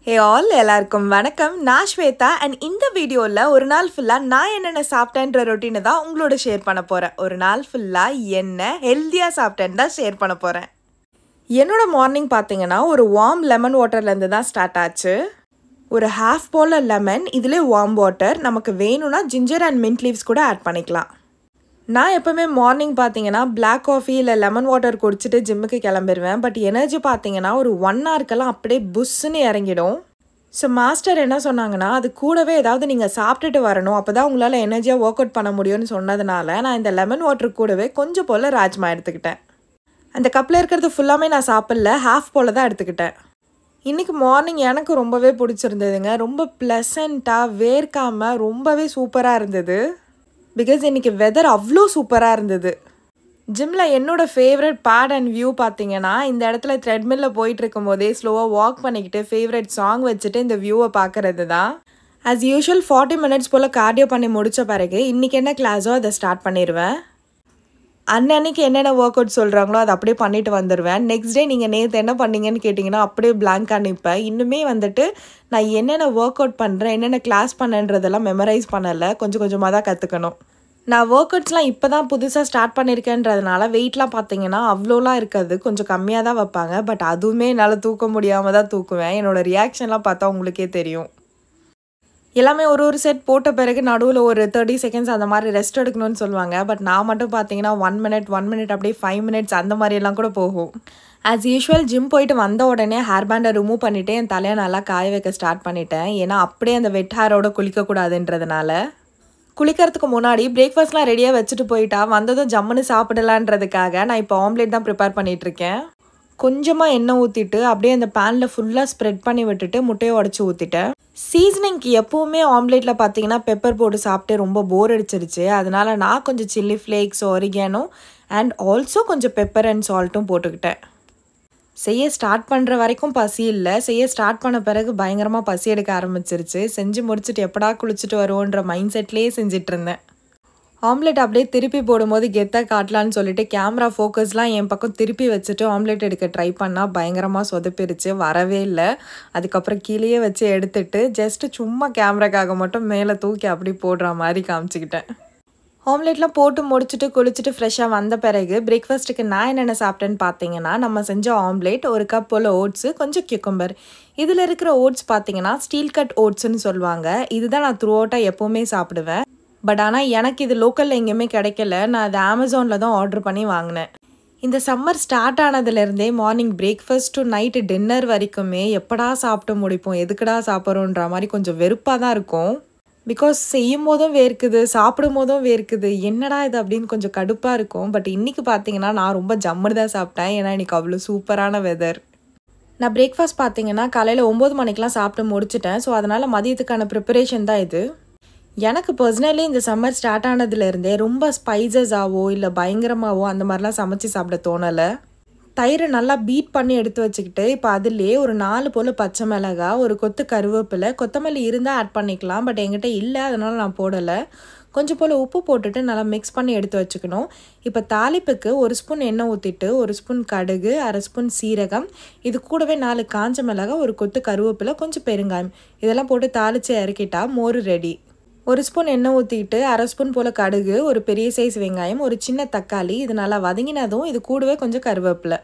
Hey all, எல்லாருக்கும் வணக்கம். நான் ஸ்வேதா and இந்த வீடியோல ஒரு நாள் ஃபுல்லா நான் என்னென்ன சாப்பிட்டேன்ற ரொட்டீனை தான் உங்களோட ஷேர் பண்ண போறேன். ஒரு நாள் ஃபுல்லா என்ன ஹெல்தியா சாப்பிட்டேன்னு தான் ஷேர் பண்ண போறேன். என்னோட மார்னிங் பார்த்தீங்கன்னா ஒரு வார்ம் லெமன் வாட்டர்லேருந்து தான் ஸ்டார்ட் ஆச்சு. ஒரு ஹாஃப் போல லெமன், இதிலே வார்ம் வாட்டர். நமக்கு வேணும்னா ஜிஞ்சர் அண்ட் மின்ட் லீவ்ஸ் கூட ஆட் பண்ணிக்கலாம். நான் எப்போவுமே மார்னிங் பார்த்தீங்கன்னா பிளாக் காஃபி இல்லை லெமன் வாட்டர் குடிச்சிட்டு ஜிம்முக்கு கிளம்பிடுவேன். பட் எனர்ஜி பார்த்தீங்கன்னா ஒரு 1 ஹவருக்கெல்லாம் அப்படியே புஷ்ஷுன்னு இறங்கிடும். ஸோ மாஸ்டர் என்ன சொன்னாங்கன்னா, அது கூடவே ஏதாவது நீங்கள் சாப்பிட்டுட்டு வரணும், அப்போ தான் உங்களால் எனர்ஜியாக ஒர்க் அவுட் பண்ண முடியும்னு சொன்னதுனால நான் இந்த லெமன் வாட்டர் கூடவே கொஞ்சம் போல் ராஜ்மா எடுத்துக்கிட்டேன். அந்த கப்பில் இருக்கிறது ஃபுல்லாமே நான் சாப்பிடல, ஹாஃப் போல் தான் எடுத்துக்கிட்டேன். இன்றைக்கி மார்னிங் எனக்கு ரொம்பவே பிடிச்சிருந்ததுங்க. ரொம்ப ப்ளசண்ட்டாக வேர்க்காமல் ரொம்பவே சூப்பராக இருந்தது. பிகாஸ் இன்றைக்கி வெதர் அவ்வளோ சூப்பராக இருந்தது. ஜிம்மில் என்னோடய ஃபேவரட் பார்ட் அண்ட் வியூ பார்த்தீங்கன்னா, இந்த இடத்துல த்ரெட்மில்லில் போயிட்டு இருக்கும் போதே ஸ்லோவாக வாக் பண்ணிக்கிட்டு ஃபேவரட் சாங் வச்சுட்டு இந்த வியூவை பார்க்குறது தான். ஆஸ் யூஷுவல் 40 மினிட்ஸ் போல் கார்டியோ பண்ணி முடித்த பிறகு இன்றைக்கி என்ன கிளாஸோ அதை ஸ்டார்ட் பண்ணிடுவேன். அன்னன்னைக்கு என்னென்ன ஒர்க் அவுட் சொல்கிறாங்களோ அதை அப்படியே பண்ணிட்டு வந்துடுவேன். நெக்ஸ்ட் டே நீங்கள் நேற்று என்ன பண்ணீங்கன்னு கேட்டிங்கன்னா அப்படியே பிளாங்காக நிற்பேன். இன்னுமே நான் என்னென்ன ஒர்க் அவுட் பண்ணுறேன், என்னென்ன கிளாஸ் பண்ணேன்றதெல்லாம் மெமரைஸ் பண்ணலை, கொஞ்சம் கொஞ்சமாக தான் கற்றுக்கணும். நான் ஒர்க் அவுட்ஸ்லாம் இப்போ தான் புதுசாக ஸ்டார்ட் பண்ணியிருக்கேன்றதுனால வெயிட்லாம் பார்த்தீங்கன்னா அவ்வளோலாம் இருக்காது, கொஞ்சம் கம்மியாக தான் வைப்பாங்க. பட் அதுவுமே என்னால் தூக்க முடியாமல் தான் தூக்குவேன். என்னோடய ரியாக்ஷன்லாம் பார்த்தா உங்களுக்கே தெரியும். எல்லாமே ஒரு செட் போட்ட பிறகு நடுவில் ஒரு 30 செகண்ட்ஸ் அந்த மாதிரி ரெஸ்ட் எடுக்கணும்னு சொல்லுவாங்க. பட் நான் மட்டும் பார்த்தீங்கன்னா 1 மினிட் அப்படியே 5 மினிட்ஸ் அந்த மாதிரியெல்லாம் கூட போகும். ஆஸ் யூஷுவல் ஜிம் போயிட்டு வந்த உடனே ஹேர் பேண்டை ரிமூவ் பண்ணிவிட்டு என் தலையை நல்லா காய வைக்க ஸ்டார்ட் பண்ணிட்டேன். ஏன்னா அப்படியே அந்த வெட் ஹேரோட குளிக்கக்கூடாதுன்றதுனால. குளிக்கிறதுக்கு முன்னாடி பிரேக்ஃபாஸ்ட்லாம் ரெடியாக வச்சுட்டு போயிட்டா வந்ததும் ஜம்முன்னு சாப்பிடலான்றதுக்காக நான் இப்போ ஆம்லேட் தான் ப்ரிப்பேர் பண்ணிகிட்ருக்கேன். கொஞ்சமாக எண்ணெய் ஊற்றிட்டு அப்படியே அந்த பேனில் ஃபுல்லாக ஸ்ப்ரெட் பண்ணி விட்டுட்டு முட்டையை உடச்சி ஊற்றிட்டேன். சீசனிங்க்கு எப்போவுமே ஆம்லேட்டில் பார்த்தீங்கன்னா பெப்பர் போட்டு சாப்பிட்டு ரொம்ப போர் அடிச்சிருச்சு. அதனால் நான் கொஞ்சம் chilli flakes, oregano and also கொஞ்சம் பெப்பர் அண்ட் சால்ட்டும் போட்டுக்கிட்டேன். செய்ய ஸ்டார்ட் பண்ணுற வரைக்கும் பசி இல்லை, செய்ய ஸ்டார்ட் பண்ண பிறகு பயங்கரமாக பசி எடுக்க ஆரம்பிச்சிருச்சு. செஞ்சு முடிச்சுட்டு எப்படா குளிச்சுட்டு வருவோன்ற மைண்ட் செட்லேயே செஞ்சிட்ருந்தேன். ஆம்லேட் அப்படியே திருப்பி போடும்போது கெத்தாக காட்டலான்னு சொல்லிட்டு கேமரா ஃபோக்கஸ்லாம் என் பக்கம் திருப்பி வச்சுட்டு ஆம்லேட் எடுக்க ட்ரை பண்ணால் பயங்கரமாக சொதப்பிருச்சு, வரவே இல்லை. அதுக்கப்புறம் கீழேயே வச்சு எடுத்துட்டு ஜஸ்ட்டு சும்மா கேமராக்காக மட்டும் மேலே தூக்கி அப்படி போடுற மாதிரி காமிச்சிக்கிட்டேன். ஆம்லேட்லாம் போட்டு முடிச்சுட்டு குளிச்சுட்டு ஃப்ரெஷ்ஷாக வந்த பிறகு பிரேக்ஃபாஸ்ட்டுக்கு நான் என்னென்ன சாப்பிட்டேன்னு பார்த்தீங்கன்னா, நம்ம செஞ்ச ஆம்லேட், ஒரு கப் போல் ஓட்ஸு, கொஞ்சம் கியூக்கம்பர். இதில் இருக்கிற ஓட்ஸ் பார்த்தீங்கன்னா ஸ்டீல் கட் ஓட்ஸுன்னு சொல்லுவாங்க. இதுதான் நான் த்ரூ அவுட்டாக எப்போவுமே சாப்பிடுவேன். பட் ஆனால் எனக்கு இது லோக்கலில் எங்கேயுமே கிடைக்கல. நான் அது அமேசானில் தான் ஆர்டர் பண்ணி வாங்கினேன். இந்த சம்மர் ஸ்டார்ட் ஆனதுலேருந்தே morning breakfast to night dinner வரைக்குமே எப்படா சாப்பிட்டு முடிப்போம், எதுக்கடா சாப்பிட்றோன்ற மாதிரி கொஞ்சம் வெறுப்பாக தான் இருக்கும். பிகாஸ் செய்யும் போதும் வேர்க்குது, சாப்பிடும் போதும் வேர்க்குது, என்னடா இது அப்படின்னு கொஞ்சம் கடுப்பாக இருக்கும். பட் இன்றைக்கி பார்த்தீங்கன்னா நான் ரொம்ப ஜம்முன்னு தான் சாப்பிட்டேன். ஏன்னா இன்றைக்கி அவ்வளோ சூப்பரான வெதர். நான் பிரேக்ஃபாஸ்ட் பார்த்தீங்கன்னா காலையில் 9 மணிக்கெலாம் சாப்பிட்டு முடிச்சிட்டேன். ஸோ அதனால் மதியத்துக்கான ப்ரிப்பரேஷன் தான் இது. எனக்கு பர்சனலி இந்த சம்மர் ஸ்டார்ட் ஆனதுலேருந்தே ரொம்ப ஸ்பைசஸாவோ இல்லை பயங்கரமாகவோ அந்த மாதிரிலாம் சமைச்சு சாப்பிட தோணலை. தயிரை நல்லா பீட் பண்ணி எடுத்து வச்சுக்கிட்டு இப்போ அதுலேயே ஒரு 4 போல் பச்சை மிளகாய், ஒரு கொத்து கருவேப்பிலை, கொத்தமல்லி இருந்தால் ஆட் பண்ணிக்கலாம். பட் என்கிட்ட இல்லை, அதனால் நான் போடலை. கொஞ்சம் போல் உப்பு போட்டுட்டு நல்லா மிக்ஸ் பண்ணி எடுத்து வச்சுக்கணும். இப்போ தாளிப்புக்கு 1 ஸ்பூன் எண்ணெய் ஊற்றிட்டு 1 ஸ்பூன் கடுகு, 1/2 ஸ்பூன் சீரகம், இது கூடவே 4 காஞ்ச மிளகாய், ஒரு கொத்து கருவேப்பிலை, கொஞ்சம் பெருங்காயம், இதெல்லாம் போட்டு தாளித்து இறக்கிட்டா மோர் ரெடி. 1 ஸ்பூன் எண்ணெய் ஊற்றிக்கிட்டு 1/2 ஸ்பூன் போல் கடுகு, ஒரு பெரிய சைஸ் வெங்காயம், ஒரு சின்ன தக்காளி, இது நல்லா வதங்கினதும் இது கூடவே கொஞ்சம் கருவேப்பிலை.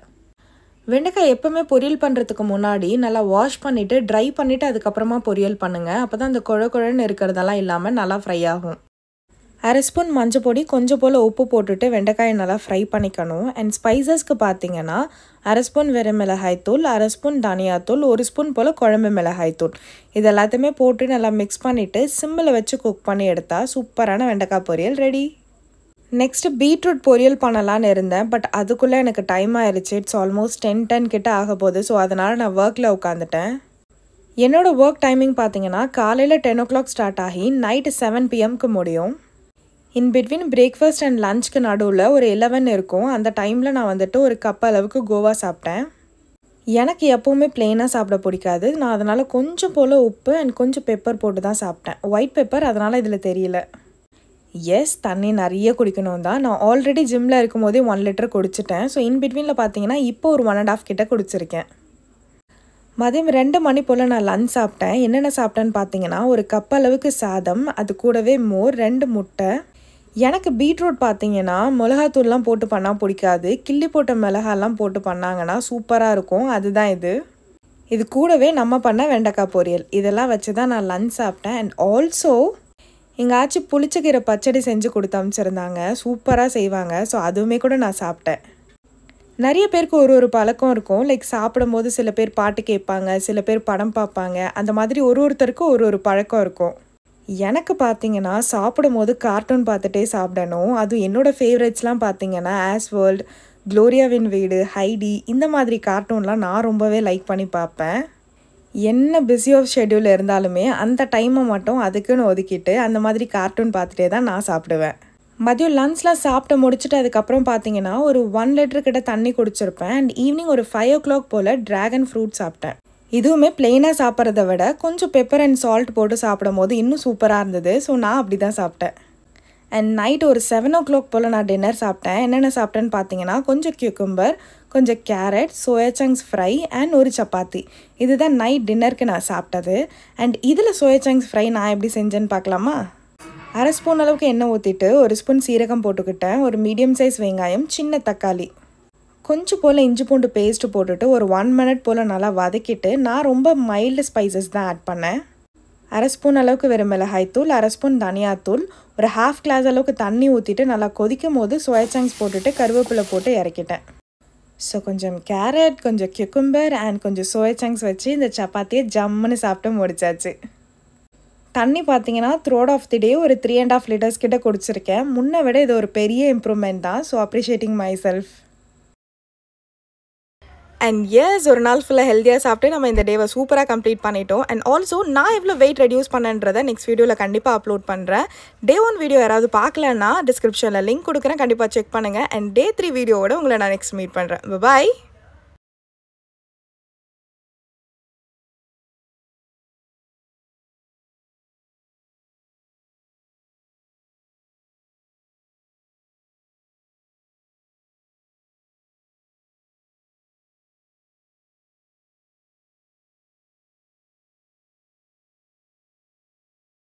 வெண்டைக்காய் எப்போவுமே பொரியல் பண்ணுறதுக்கு முன்னாடி நல்லா வாஷ் பண்ணிவிட்டு ட்ரை பண்ணிவிட்டு அதுக்கப்புறமா பொரியல் பண்ணுங்கள். அப்போ தான் அந்த குழன்னு இருக்கிறதெல்லாம் இல்லாமல் நல்லா ஃப்ரை ஆகும். 1/2 ஸ்பூன் மஞ்சள் பொடி, கொஞ்சம் போல் உப்பு போட்டுட்டு வெண்டைக்காயை நல்லா ஃப்ரை பண்ணிக்கணும். அண்ட் ஸ்பைசஸ்க்கு பார்த்தீங்கன்னா 1/2 ஸ்பூன் வெறும் மிளகாய்த்தூள், 1/2 ஸ்பூன் தனியாத்தூள், 1 ஸ்பூன் போல் குழம்பு மிளகாய்த்தூள், இது எல்லாத்தையுமே போட்டு நல்லா மிக்ஸ் பண்ணிவிட்டு சிம்மில் வச்சு குக் பண்ணி எடுத்தால் சூப்பரான வெண்டைக்காய் பொரியல் ரெடி. நெக்ஸ்ட்டு பீட்ரூட் பொரியல் பண்ணலான்னு இருந்தேன். பட் அதுக்குள்ளே எனக்கு டைம் ஆயிடுச்சு. இட்ஸ் ஆல்மோஸ்ட் 10 கிட்ட ஆக போகுது. ஸோ அதனால் நான் ஒர்க்கில் உட்காந்துட்டேன். என்னோடய ஒர்க் டைமிங் பார்த்தீங்கன்னா காலையில் 10 o'clock ஸ்டார்ட் ஆகி நைட்டு 7 PM முடியும். இன் பிட்வீன் பிரேக்ஃபாஸ்ட் அண்ட் லஞ்சுக்கு நடுவில் ஒரு 11 இருக்கும். அந்த டைமில் நான் ஒரு கப் அளவுக்கு கோவா சாப்பிட்டேன். எனக்கு எப்போவுமே ப்ளெயினாக சாப்பிட பிடிக்காது. நான் அதனால் கொஞ்சம் போல் உப்பு அண்ட் கொஞ்சம் பெப்பர் போட்டு தான் சாப்பிட்டேன். ஒயிட் பெப்பர், அதனால் இதில் தெரியல. எஸ், தண்ணி நிறைய குடிக்கணும் தான். நான் ஆல்ரெடி ஜிம்மில் இருக்கும் போதே 1 லிட்டர் குடிச்சிட்டேன். ஸோ இன் பிட்வீனில் பார்த்தீங்கன்னா இப்போ ஒரு 1.5 கிட்ட குடிச்சிருக்கேன். மதியம் 2 மணி போல் நான் லஞ்ச் சாப்பிட்டேன். என்னென்ன சாப்பிட்டேன்னு பார்த்தீங்கன்னா, ஒரு கப் அளவுக்கு சாதம், அது கூடவே மோர், 2 முட்டை. எனக்கு பீட்ரூட் பார்த்தீங்கன்னா மிளகாத்தூள்லாம் போட்டு பண்ணால் பிடிக்காது. கிள்ளி போட்ட மிளகாலாம் போட்டு பண்ணாங்கன்னா சூப்பராக இருக்கும். அதுதான் இது கூடவே நம்ம பண்ண வெண்டைக்காய் பொரியல். இதெல்லாம் வச்சு தான் நான் லஞ்ச் சாப்பிட்டேன். அண்ட் ஆல்சோ எங்காச்சும் புளிச்சக்கீரை பச்சடி செஞ்சு கொடுத்து அனுப்பிச்சிருந்தாங்க. சூப்பராக செய்வாங்க. ஸோ அதுவுமே கூட நான் சாப்பிட்டேன். நிறைய பேருக்கு ஒரு பழக்கம் இருக்கும். லைக் சாப்பிடும்போது சில பேர் பாட்டு கேட்பாங்க, சில பேர் படம் பார்ப்பாங்க. அந்த மாதிரி ஒருத்தருக்கும் ஒரு பழக்கம் இருக்கும். எனக்கு பார்த்தீங்கன்னா சாப்பிடும்போது கார்ட்டூன் பார்த்துட்டே சாப்பிடணும். அதுவும் என்னோடய ஃபேவரட்ஸ்லாம் பார்த்தீங்கன்னா ஆஸ் வேர்ல்ட், க்ளோரியாவின் வீடு, ஹைடி, இந்த மாதிரி கார்ட்டூன்லாம் நான் ரொம்பவே லைக் பண்ணி பார்ப்பேன். என்ன பிஸி ஆஃப் ஷெட்யூல் இருந்தாலுமே அந்த டைமை மட்டும் அதுக்குன்னு ஒதுக்கிட்டு அந்த மாதிரி கார்ட்டூன் பார்த்துட்டே தான் நான் சாப்பிடுவேன். மதியம் லஞ்ச்லாம் சாப்பிட்டு முடிச்சுட்டு அதுக்கப்புறம் பார்த்தீங்கன்னா ஒரு 1 லிட்டர் கிட்ட தண்ணி குடிச்சிருப்பேன். அண்ட் ஈவினிங் ஒரு 5 o'clock போல் ட்ராகன் ஃப்ரூட் சாப்பிட்டேன். இதுவுமே பிளெயினாக சாப்பிட்றத விட கொஞ்சம் பெப்பர் அண்ட் சால்ட் போட்டு சாப்பிடும் போது இன்னும் சூப்பராக இருந்தது. ஸோ நான் அப்படி தான் சாப்பிட்டேன். அண்ட் நைட் ஒரு 7 o'clock போல் நான் டின்னர் சாப்பிட்டேன். என்னென்ன சாப்பிட்டேன்னு பார்த்தீங்கன்னா கொஞ்சம் கியூக்கம்பர், கொஞ்சம் carrot, soya chunks fry and ஒரு சப்பாத்தி. இதுதான் நைட் டின்னருக்கு நான் சாப்பிட்டது. அண்ட் இதில் சோயா சங்க்ஸ் ஃப்ரை நான் எப்படி செஞ்சேன்னு பார்க்கலாமா? 1/2 ஸ்பூன் அளவுக்கு எண்ணெய் ஊற்றிட்டு 1 ஸ்பூன் சீரகம் போட்டுக்கிட்டேன். ஒரு மீடியம் சைஸ் வெங்காயம், சின்ன தக்காளி, கொஞ்சம் போல் இஞ்சி பூண்டு பேஸ்ட்டு போட்டுட்டு ஒரு 1 minute போல் நல்லா வதக்கிட்டு நான் ரொம்ப மைல்டு ஸ்பைசஸ் தான் ஆட் பண்ணேன். 1/2 ஸ்பூன் அளவுக்கு வெறும் மிளகாய்த்தூள், 1/2 ஸ்பூன் தனியாத்தூள், ஒரு 1/2 glass அளவுக்கு தண்ணி ஊற்றிட்டு நல்லா கொதிக்கும் போது சோயா சங்க்ஸ் போட்டுட்டு கருவேப்பிலை போட்டு இறக்கிட்டேன். ஸோ கொஞ்சம் கேரட், கொஞ்சம் கியூக்கம்பர் அண்ட் கொஞ்சம் சோயா சங்க்ஸ் வச்சு இந்த சப்பாத்தியை ஜம்முன்னு சாப்பிட்டு முடிச்சாச்சு. தண்ணி பார்த்தீங்கன்னா த்ரோட் ஆஃப் தி டே ஒரு 3.5 liters கிட்ட குடிச்சிருக்கேன். முன்னை விட இது ஒரு பெரிய இம்ப்ரூவ்மெண்ட் தான். So appreciating my self. And ஒரு நாள் ஃபுல்லாக ஹெல்த்தியாக சாப்பிட்டு நம்ம இந்த டேவை சூப்பராக கம்ப்ளீட் பண்ணிட்டோம். அண்ட் ஆல்சோ நான் எவ்வளோ வெயிட் ரெடியூஸ் பண்ணன்றதை நெக்ஸ்ட் வீடியோவில் கண்டிப்பாக அப்லோட் பண்ணுறேன். Day 1 வீடியோ யாராவது பார்க்கலன்னா டிஸ்கிரிப்ஷனில் லிங்க் கொடுக்குறேன், கண்டிப்பாக செக் பண்ணுங்கள். அண்ட் Day 3 வீடியோவோட உங்களை நான் நெக்ஸ்ட் மீட் பண்ணுறேன். பாய்.